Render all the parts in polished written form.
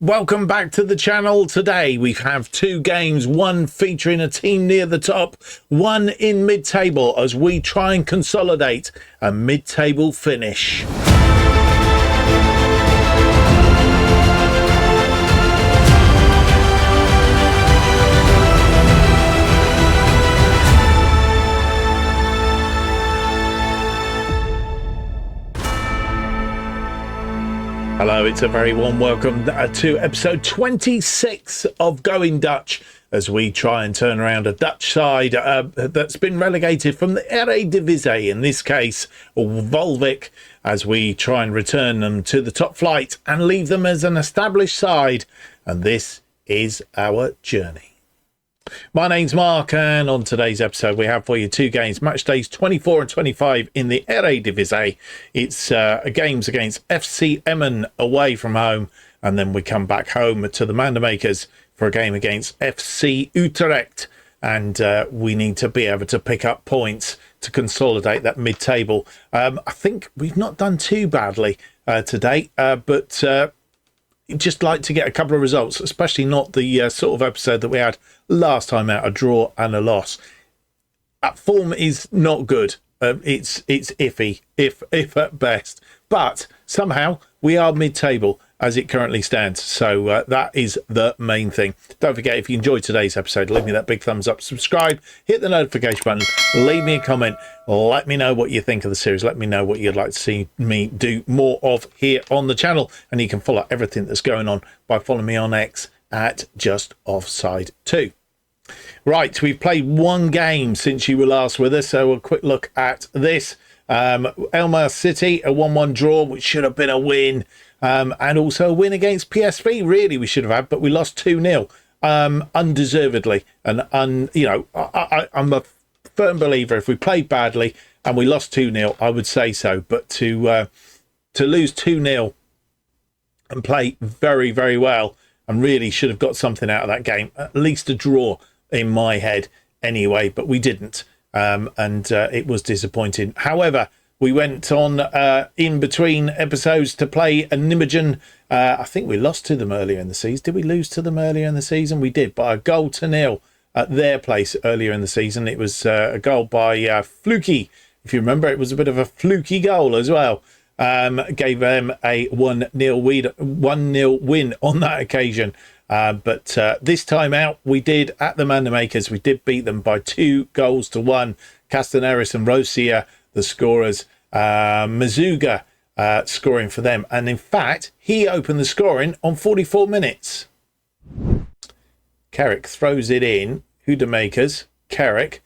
Welcome back to the channel. Today we have two games, one featuring a team near the top, one in mid-table, as we try and consolidate a mid-table finish. Hello, it's a very warm welcome to episode 26 of Going Dutch, as we try and turn around a Dutch side that's been relegated from the Eredivisie, in this case Waalwijk, as we try and return them to the top flight and leave them as an established side. And this is our journey. My name's Mark, and on today's episode we have for you two games, match days 24 and 25 in the Eredivisie. It's games against FC Emmen away from home, and then we come back home to the Mandermakers for a game against FC Utrecht, and we need to be able to pick up points to consolidate that mid-table. I think we've not done too badly to date, but just like to get a couple of results, especially not the sort of episode that we had last time out, a draw and a loss. That form is not good. It's iffy, if at best, but somehow we are mid-table as it currently stands, so that is the main thing. Don't forget, if you enjoyed today's episode, leave me that big thumbs up, subscribe, hit the notification button, leave me a comment, let me know what you think of the series, let me know what you'd like to see me do more of here on the channel, and you can follow everything that's going on by following me on X at JustOffsideFM. Right, we've played one game since you were last with us, so a quick look at this. Elmer City, a 1-1 draw, which should have been a win. And also a win against PSV, really we should have had, but we lost 2-0 undeservedly. And I'm a firm believer, if we played badly and we lost 2-0, I would say so. But to lose 2-0 and play very, very well, and really should have got something out of that game, at least a draw in my head anyway, but we didn't. And it was disappointing. However, we went on in between episodes to play a Nijmegen. I think we lost to them earlier in the season. Did we lose to them earlier in the season? We did, by a 1-0 at their place earlier in the season. It was a goal by Fluky. If you remember, it was a bit of a fluky goal as well. Gave them a 1-0 win on that occasion. But this time out, we did, at the Mandermakers, we did beat them by 2-1. Castaneris and Rosia, the scorers. Mazuga scoring for them. And in fact, he opened the scoring on 44 minutes. Carrick throws it in. Hudemakers, Carrick,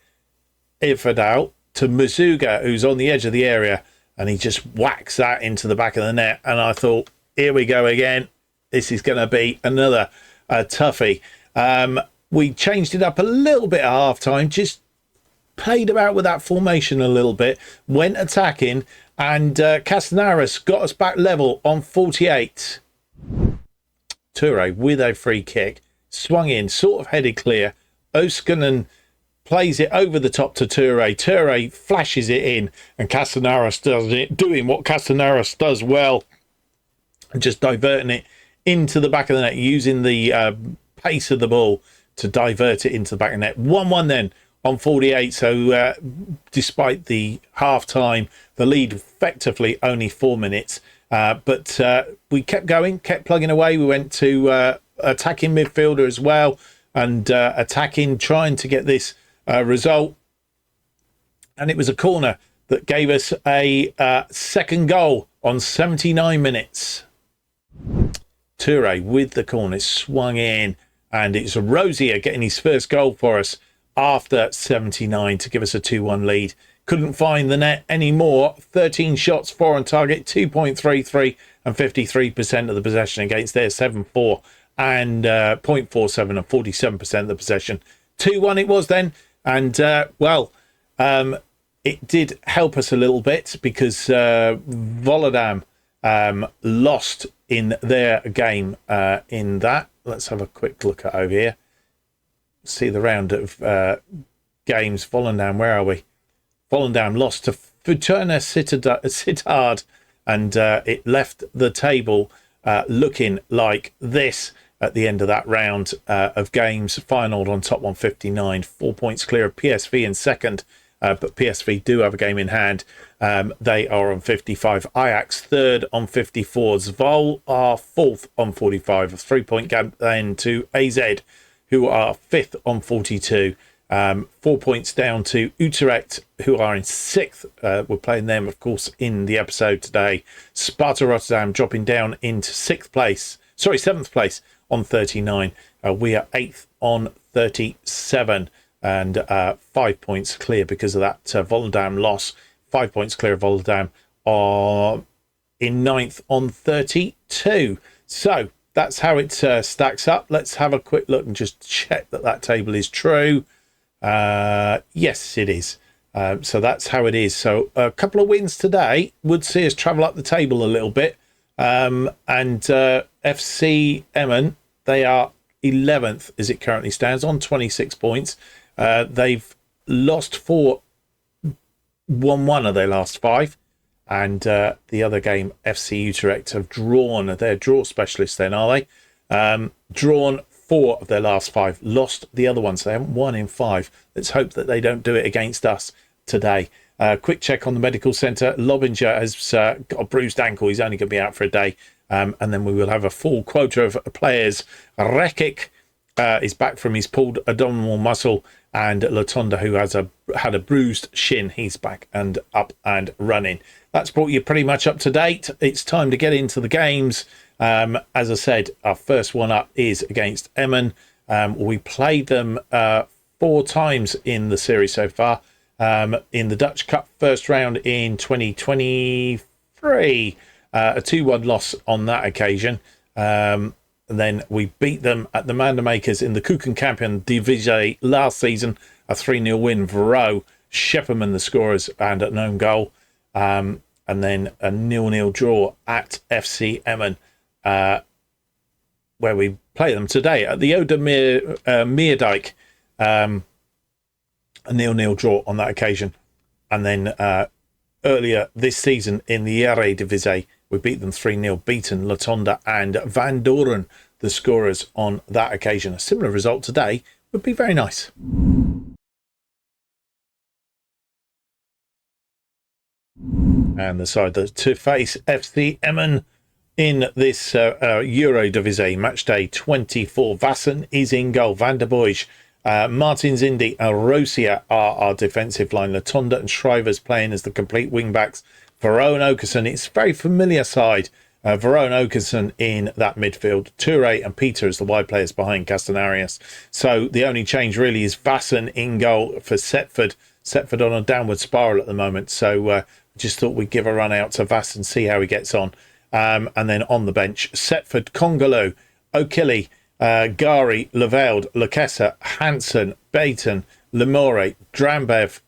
Ifadal to Mazuga, who's on the edge of the area. And he just whacks that into the back of the net. And I thought, here we go again. This is going to be another toughie. We changed it up a little bit at half-time, just played about with that formation a little bit, went attacking, and Castaneris got us back level on 48. Toure with a free kick, swung in, sort of headed clear. Oskanen plays it over the top to Toure. Toure flashes it in, and Castaneris does it, doing what Castaneris does well, and just diverting it into the back of the net, using the pace of the ball to divert it into the back of the net. 1-1 then on 48. So despite the half-time, the lead effectively only 4 minutes. But we kept going, kept plugging away. We went to attacking midfielder as well, and attacking, trying to get this result. And it was a corner that gave us a second goal on 79 minutes. Toure with the corner, swung in, and it's Rosier getting his first goal for us after 79 to give us a 2-1 lead. Couldn't find the net anymore. 13 shots, 4 on target, 2.33 and 53% of the possession against their 7-4 and 0.47 and 47% of the possession. 2-1 it was then, and it did help us a little bit because Volendam lost in their game in that. Let's have a quick look at over here. See the round of games. Volendam, where are we? Volendam lost to Fortuna Sittard, and it left the table looking like this at the end of that round of games. Feyenoord on top 159, 4 points clear of PSV in second, but PSV do have a game in hand. They are on 55. Ajax third on 54. Zwolle are fourth on 45. A 3-point gap then to AZ, who are fifth on 42. 4 points down to Utrecht, who are in sixth. We're playing them, of course, in the episode today. Sparta Rotterdam dropping down into seventh place on 39. We are eighth on 37, and 5 points clear because of that Volendam loss. 5 points clear of Volendam are in ninth on 32. So that's how it stacks up. Let's have a quick look and just check that table is true. Yes, it is. So that's how it is. So a couple of wins today would see us travel up the table a little bit. And FC Emmen, they are 11th as it currently stands on 26 points. They've lost 4, won 1 of their last 5. And the other game, FC Urecht, have drawn. They're draw specialists then, are they? Drawn 4 of their last 5, lost the other one, so they haven't won in 5. Let's hope that they don't do it against us today. Quick check on the medical centre. Lobinger has got a bruised ankle. He's only going to be out for a day. And then we will have a full quota of players. Rekic is back from his pulled abdominal muscle, and Latonda, who has had a bruised shin, he's back and up and running. That's brought you pretty much up to date. It's time to get into the games. As I said, our first one up is against Emmen. We played them 4 times in the series so far. In the Dutch Cup first round in 2023, a 2-1 loss on that occasion. Then we beat them at the Mandermakers in the Keukenkampioen Divisie last season, a 3-0 win. Vero, Schepperman the scorers, and an own goal. And then a 0-0 draw at FC Emmen, where we play them today at the Meerdijk. A 0-0 draw on that occasion. And then earlier this season in the Eredivisie, we beat them 3-0, beaten Latonda and Van Doren, the scorers, on that occasion. A similar result today would be very nice. And the side to face FC Emmen in this Eredivisie match day 24. Vassen is in goal. Van der Boij, Martin Zindi and Rosia are our defensive line. Latonda and Shrivers playing as the complete wing backs. Verone Okerson, it's a very familiar side. Verone Okerson in that midfield. Toure and Peter as the wide players behind Castanarius. So the only change really is Vassen in goal for Setford. Setford on a downward spiral at the moment. So just thought we'd give a run out to Vassen, see how he gets on. And then on the bench, Setford, Congolo, O'Killy, Gari, Leveld, Lakessa, Hansen, Baton, Lemore, Drambev,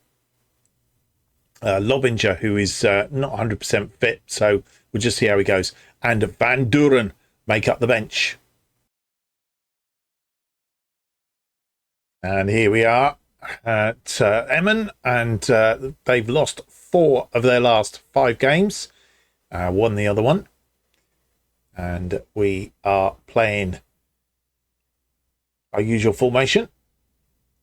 Lobinger, who is not 100% fit, so we'll just see how he goes. And Van Duren make up the bench. And here we are at Emmen, and they've lost 4 of their last 5 games, won the other one. And we are playing our usual formation.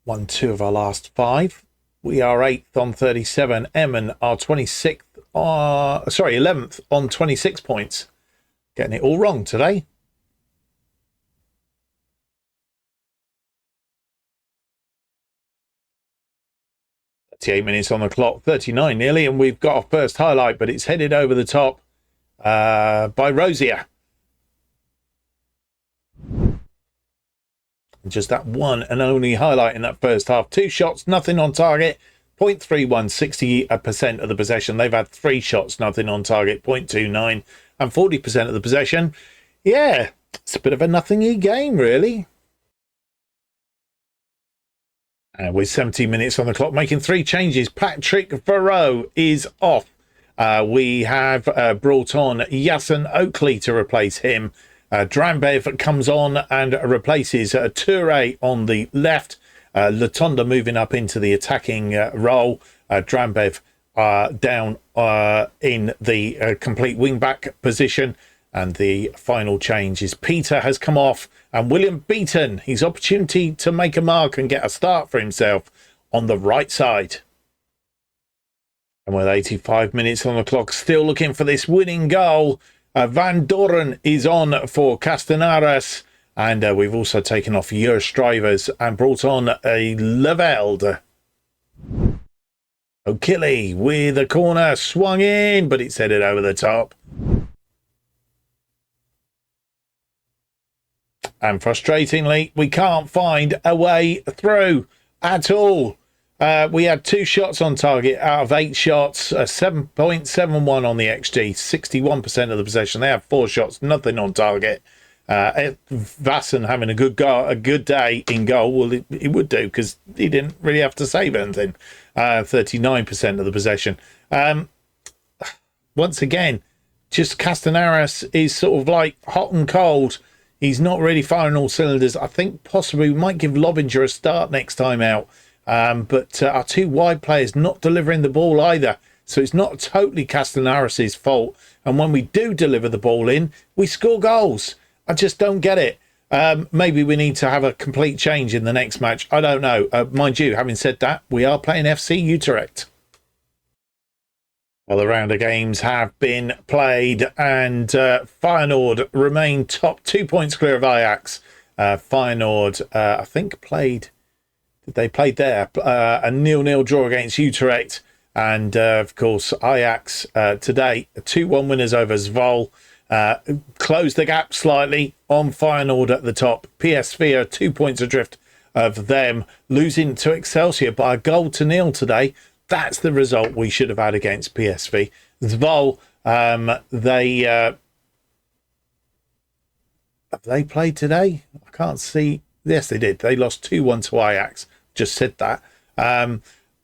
1, 2 of our last 5. We are 8th on 37. Emmen are 11th on 26 points. Getting it all wrong today. Eight minutes on the clock, 39 nearly, and we've got our first highlight, but it's headed over the top by Rosier. Just that one and only highlight in that first half. 2 shots, nothing on target. 0.31, 60% of the possession. They've had 3 shots, nothing on target. 0.29 and 40% of the possession. Yeah, it's a bit of a nothingy game, really. And with 17 minutes on the clock, making 3 changes. Patrick Verreau is off. We have brought on Yasin Oakley to replace him. Drambev comes on and replaces Toure on the left. Latonda moving up into the attacking role. Drambev down in the complete wing-back position. And the final change is Peter has come off and William Beaton, his opportunity to make a mark and get a start for himself on the right side. And with 85 minutes on the clock, still looking for this winning goal. Van Doren is on for Castenares. And we've also taken off Strivers and brought on a Leveld. O'Killy with a corner, swung in, but it's headed over the top. And frustratingly, we can't find a way through at all. We had 2 shots on target out of 8 shots, 7.71 on the XG, 61% of the possession. They have 4 shots, nothing on target. Vassen having a good day in goal. Well, it would do because he didn't really have to save anything. 39% of the possession. Once again, just Castenares is sort of like hot and cold. He's not really firing all cylinders. I think possibly we might give Lobinger a start next time out. But our 2 wide players not delivering the ball either. So it's not totally Castenares' fault. And when we do deliver the ball in, we score goals. I just don't get it. Maybe we need to have a complete change in the next match. I don't know. Mind you, having said that, we are playing FC Urecht. Well, the round of games have been played and Feyenoord remain top, 2 points clear of Ajax. Feyenoord, I think, played there? A 0-0 draw against Utrecht. And, of course, Ajax today, 2-1 winners over Zwolle. Closed the gap slightly on Feyenoord at the top. PSV are 2 points adrift of them, losing to Excelsior by a 0-0 today. That's the result we should have had against PSV. Zwolle, have they played today? I can't see. Yes, they did. They lost 2-1 to Ajax. Just said that.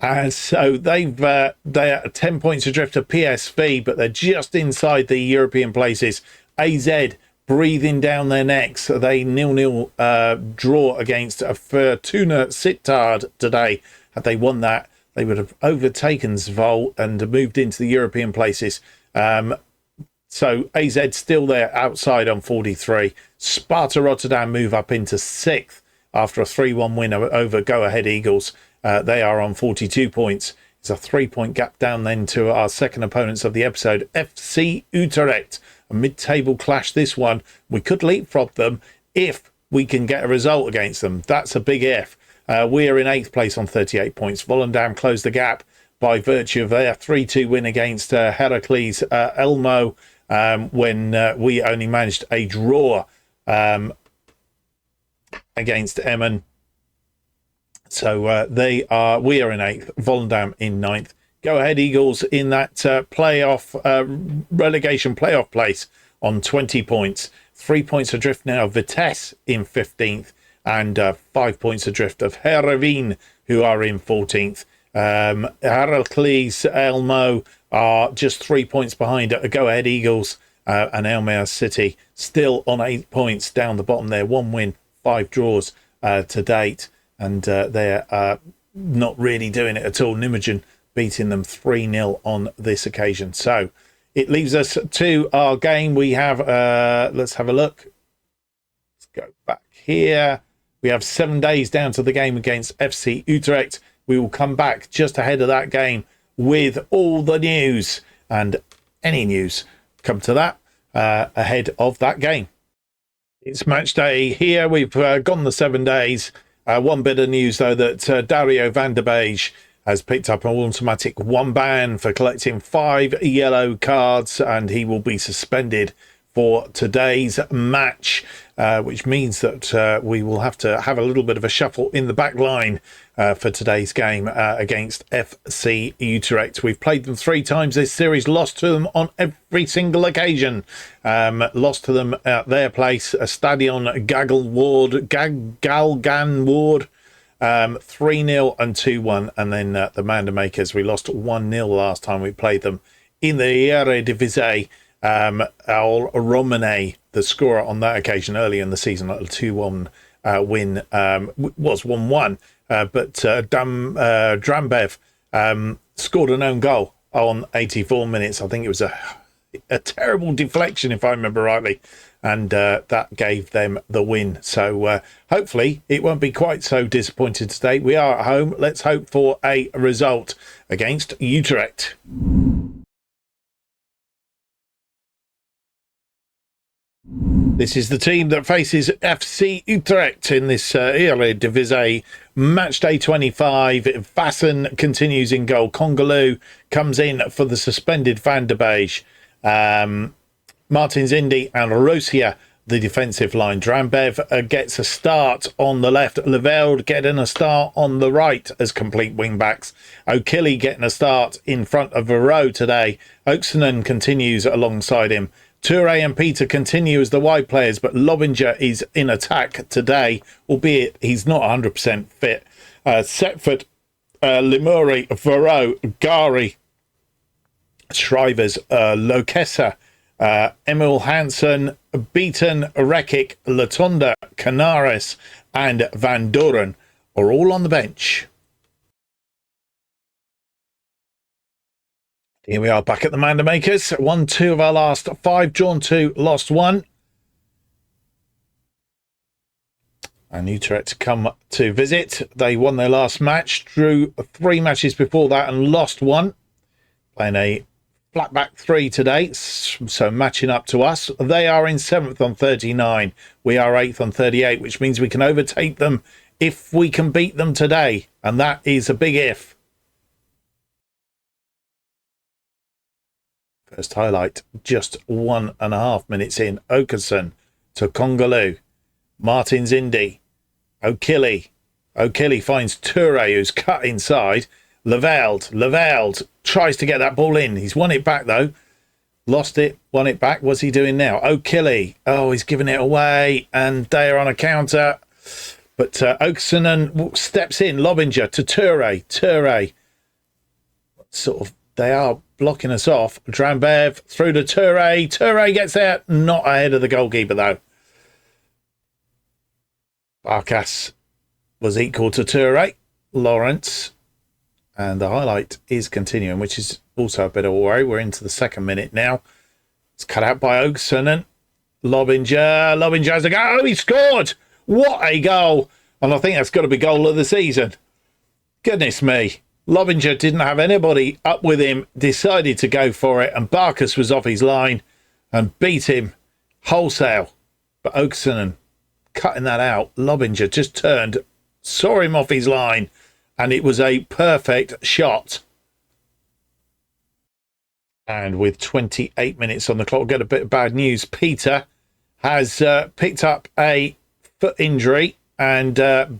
And so they're 10 points adrift of PSV, but they're just inside the European places. AZ breathing down their necks. They 0-0 draw against Fortuna Sittard today. Had they won that, they would have overtaken Zwolle and moved into the European places. So AZ still there outside on 43. Sparta Rotterdam move up into 6th after a 3-1 win over Go Ahead Eagles. They are on 42 points. It's a 3-point gap down then to our second opponents of the episode, FC Utrecht. A mid-table clash, this one. We could leapfrog them if we can get a result against them. That's a big if. We are in 8th place on 38 points. Volendam closed the gap by virtue of their 3-2 win against Heracles Elmo when we only managed a draw against Emmen. So we are in 8th, Volendam in 9th. Go Ahead Eagles in that relegation playoff place on 20 points. 3 points adrift now of Vitesse in 15th and 5 points adrift of Heerenveen, who are in 14th. Heracles Elmo are just 3 points behind Go Ahead Eagles and Elmer City still on 8 points down the bottom there. 1 win, 5 draws to date. And they're not really doing it at all. Nijmegen beating them 3-0 on this occasion. So it leaves us to our game. We have, let's have a look. Let's go back here. We have 7 days down to the game against FC Utrecht. We will come back just ahead of that game with all the news and any news. Come to that ahead of that game. It's match day here. We've gone the 7 days. One bit of news, though, that Dario van der Beek has picked up an automatic 1 ban for collecting 5 yellow cards, and he will be suspended for today's match, which means that we will have to have a little bit of a shuffle in the back line for today's game against FC Utrecht. We've played them 3 times this series, lost to them on every single occasion. Lost to them at their place, Stadion Galgan Ward, 3-0 and 2-1. And then the Mandermakers, we lost 1-0 last time we played them in the Eredivisie. Al Romane, the scorer on that occasion early in the season, a 2-1 win, was 1-1, but Drambev scored an own goal on 84 minutes. I think it was a a terrible deflection, if I remember rightly, and that gave them the win. So hopefully it won't be quite so disappointed today. We are at home. Let's hope for a result against Utrecht. This is the team that faces FC Urecht in this Eredivisie match day 25. Vassen continues in goal. Kongaloo comes in for the suspended Van der Beek. Martins Indy and Rosia, the defensive line. Drambev gets a start on the left. Leveld getting a start on the right as complete wing backs. O'Killy getting a start in front of Varro today. Oaksonen continues alongside him. Toure and Peter continue as the wide players, but Lobinger is in attack today, albeit he's not 100% fit. Setford, Limuri, Varro, Gari, Shrivers, Lokesa, Emil Hansen, Beaton, Rekic, Latonda, Canaris and Van Doren are all on the bench. Here we are back at the Manda Makers. 1-2 of our last 5, drawn 2, lost 1. And Utrecht come to visit. They won their last match, drew 3 matches before that and lost 1. Playing a flat back 3 today, so matching up to us. They are in 7th on 39. We are 8th on 38, which means we can overtake them if we can beat them today. And that is a big if. First highlight, just 1.5 minutes in. Okerson to Kongaloo. Martins Indy. O'Killy. O'Killy finds Toure, who's cut inside. Leveld tries to get that ball in. He's won it back, though. Lost it, won it back. What's he doing now? O'Killy. Oh, he's giving it away. And they are on a counter. But Oaksonen steps in. Lobinger to Toure. Toure. Sort of, they are blocking us off. Drambev through to Toure. Toure gets there. Not ahead of the goalkeeper, though. Barkas was equal to Toure. Lawrence. And the highlight is continuing, which is also a bit of a worry. We're into the 2nd minute now. It's cut out by Oaksonen. Lobinger. Lobinger has a go. Oh, he scored. What a goal. And I think that's got to be goal of the season. Goodness me. Lobinger didn't have anybody up with him, decided to go for it, and Barkas was off his line and beat him wholesale. But Oaksonen cutting that out. Lobinger just turned, saw him off his line, and it was a perfect shot. And with 28 minutes on the clock, we'll get a bit of bad news. Peter has picked up a foot injury, and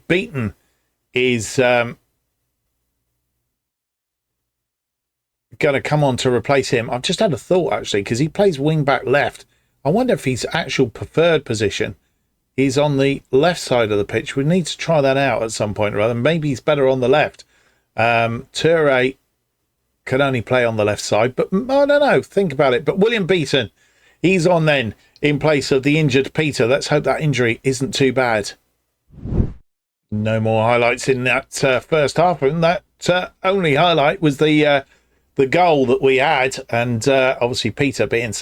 Beaton is going to come on to replace him. I've just had a thought, actually, because he plays wing back left. I wonder if his actual preferred position is on the left side of the pitch. We need to try that out at some point or other. Maybe he's better on the left. Toure can only play on the left side, but I don't know. Think about it. But William Beaton, he's on then in place of the injured Peter. Let's hope that injury isn't too bad. No more highlights in that first half, and that only highlight was the goal that we had, and obviously Peter being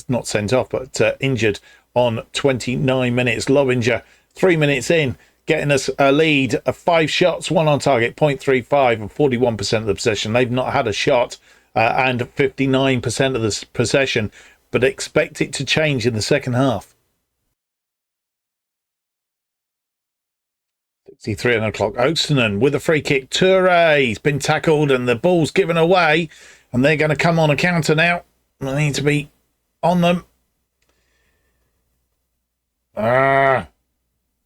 not sent off, but injured on 29 minutes. Lobinger, 3 minutes in, getting us a lead of 5 shots, 1 on target, 0.35 and 41% of the possession. They've not had a shot and 59% of the possession, but expect it to change in the second half. 63 on the clock. Oaksonen with a free kick. Toure, he's been tackled and the ball's given away, and they're going to come on a counter now. They need to be on them.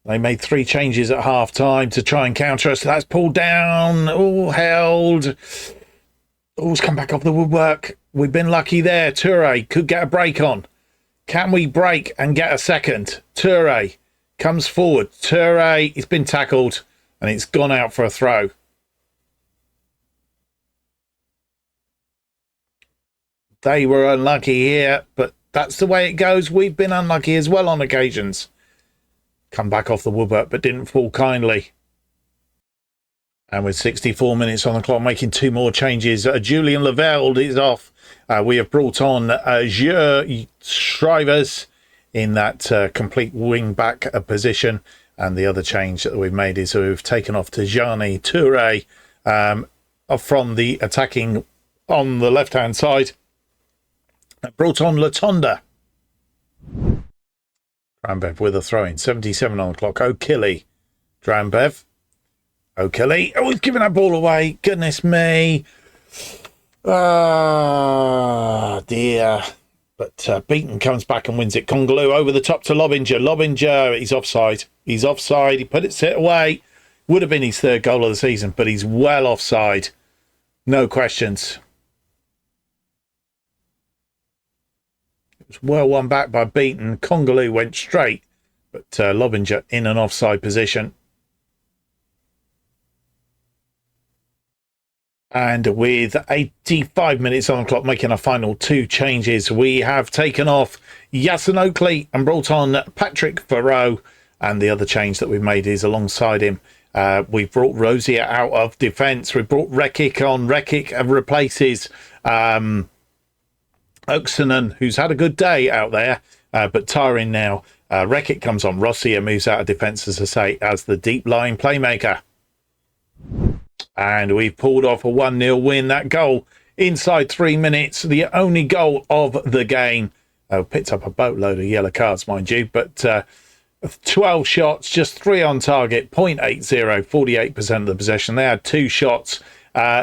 They made 3 changes at half time to try and counter us. That's pulled down. All held. All's come back off the woodwork. We've been lucky there. Toure could get a break on. Can we break and get a second? Toure comes forward. Toure, he's been tackled and it's gone out for a throw. They were unlucky here, but that's the way it goes. We've been unlucky as well on occasions. Come back off the woodwork, but didn't fall kindly. And with 64 minutes on the clock, making two more changes, Julian Lavelde is off. We have brought on Shrivers in that complete wing-back position. And the other change that we've made is we've taken off Tijani Toure from the attacking on the left-hand side. Brought on Latonda. Drambev with a throw-in. 77 on the clock. O'Killy. Drambev. O'Killy. Oh, he's giving that ball away. Goodness me. Ah, dear. But Beaton comes back and wins it. Congaloo over the top to Lobinger. Lobinger, he's offside. He's offside. He put it away. Would have been his third goal of the season, but he's well offside. No questions. It was well won back by Beaton. Congaloo went straight, but Lobinger in an offside position. And with 85 minutes on the clock, making our final two changes, we have taken off Yasin Oakley and brought on Patrick Farrow. And the other change that we've made is alongside him, we've brought Rosier out of defence. We brought Rekic on. Rekic replaces Oaksonen, who's had a good day out there, but tiring now. Rekic comes on. Rosier moves out of defence, as I say, as the deep-lying playmaker. And we've pulled off a 1-0 win. That goal inside 3 minutes, the only goal of the game. Picked up a boatload of yellow cards, mind you, but 12 shots, just 3 on target, 0.80, 48% of the possession. They had 2 shots,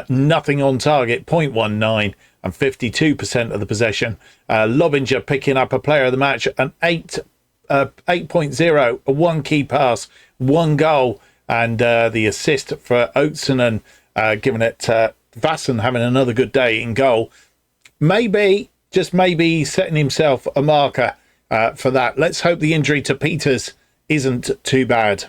nothing on target, 0.19, and 52% of the possession. Lobinger picking up a player of the match, an 8.0, a 1 key pass, 1 goal. And the assist for Oaksonen, giving it Vassen having another good day in goal. Maybe, just maybe, setting himself a marker for that. Let's hope the injury to Peters isn't too bad.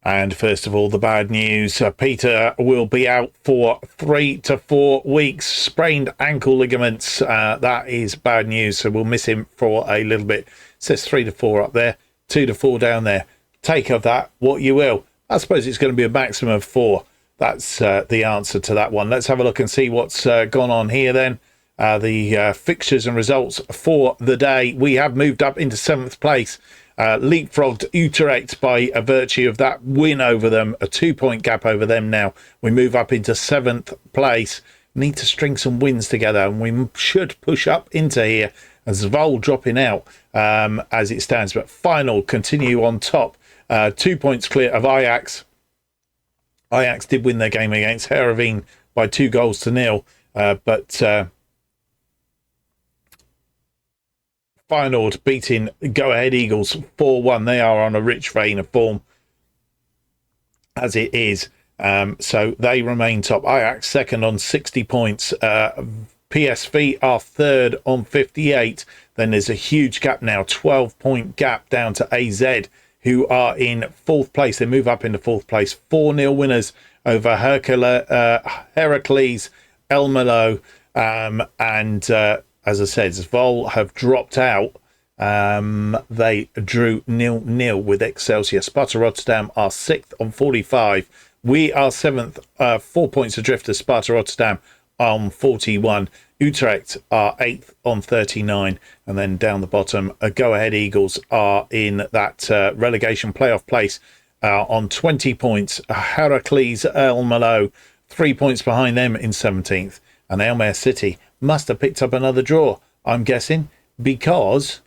And first of all, the bad news. Peter will be out for 3 to 4 weeks. Sprained ankle ligaments. That is bad news. So we'll miss him for a little bit. It says 3 to 4 up there, 2 to 4 down there. Take of that what you will. I suppose it's going to be a maximum of 4. That's the answer to that one. Let's have a look and see what's gone on here then. The fixtures and results for the day. We have moved up into 7th place. Leapfrogged Utrecht by virtue of that win over them. A 2-point gap over them now. We move up into 7th place. Need to string some wins together, and we should push up into here. As Vol dropping out as it stands. But final continue on top. 2 points clear of Ajax. Ajax did win their game against Heerenveen by 2-0, but Feyenoord beating Go Ahead Eagles 4-1. They are on a rich vein of form as it is. So they remain top. Ajax second on 60 points. PSV are third on 58. Then there's a huge gap now, 12-point gap down to AZ, who are in 4th place. They move up into 4th place. 4-0 winners over Heracles Elmelo. And as I said, Zwolle have dropped out. They drew 0-0 with Excelsior. Sparta Rotterdam are 6th on 45. We are 7th, 4 points adrift of Sparta Rotterdam on 41. Utrecht are 8th on 39, and then down the bottom, Go Ahead Eagles are in that relegation playoff place on 20 points. Heracles Almelo 3 points behind them in 17th, and Elmer City must have picked up another draw, I'm guessing, because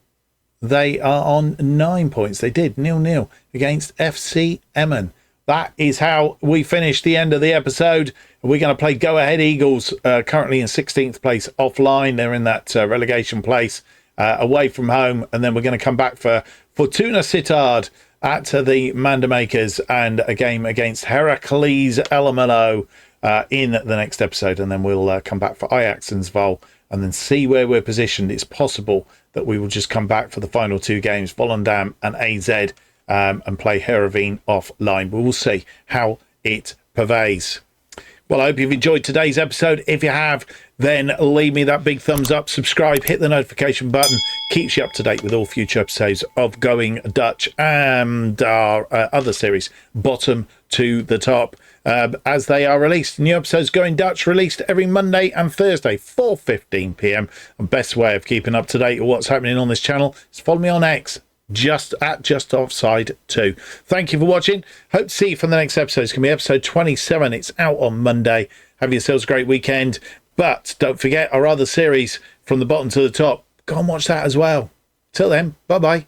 they are on 9 points. They did 0-0 against FC Emmen. That is how we finish the end of the episode. We're going to play Go Ahead Eagles, currently in 16th place offline. They're in that relegation place away from home. And then we're going to come back for Fortuna Sittard at the Mandamakers and a game against Heracles Elamelo in the next episode. And then we'll come back for Ajax and Zwolle and then see where we're positioned. It's possible that we will just come back for the final 2 games, Volendam and AZ, and play Heerenveen offline. We will see how it pervades. Well, I hope you've enjoyed today's episode. If you have, then leave me that big thumbs up, subscribe, hit the notification button, keeps you up to date with all future episodes of Going Dutch and our other series, Bottom to the Top, as they are released. New episodes Going Dutch released every Monday and Thursday, 4:15 p.m. The best way of keeping up to date with what's happening on this channel is follow me on X, JustOffside2. Thank you for watching. Hope to see you for the next episode. It's going to be episode 27. It's out on Monday. Have yourselves a great weekend. But don't forget our other series, From the Bottom to the Top. Go and watch that as well. Till then, bye-bye.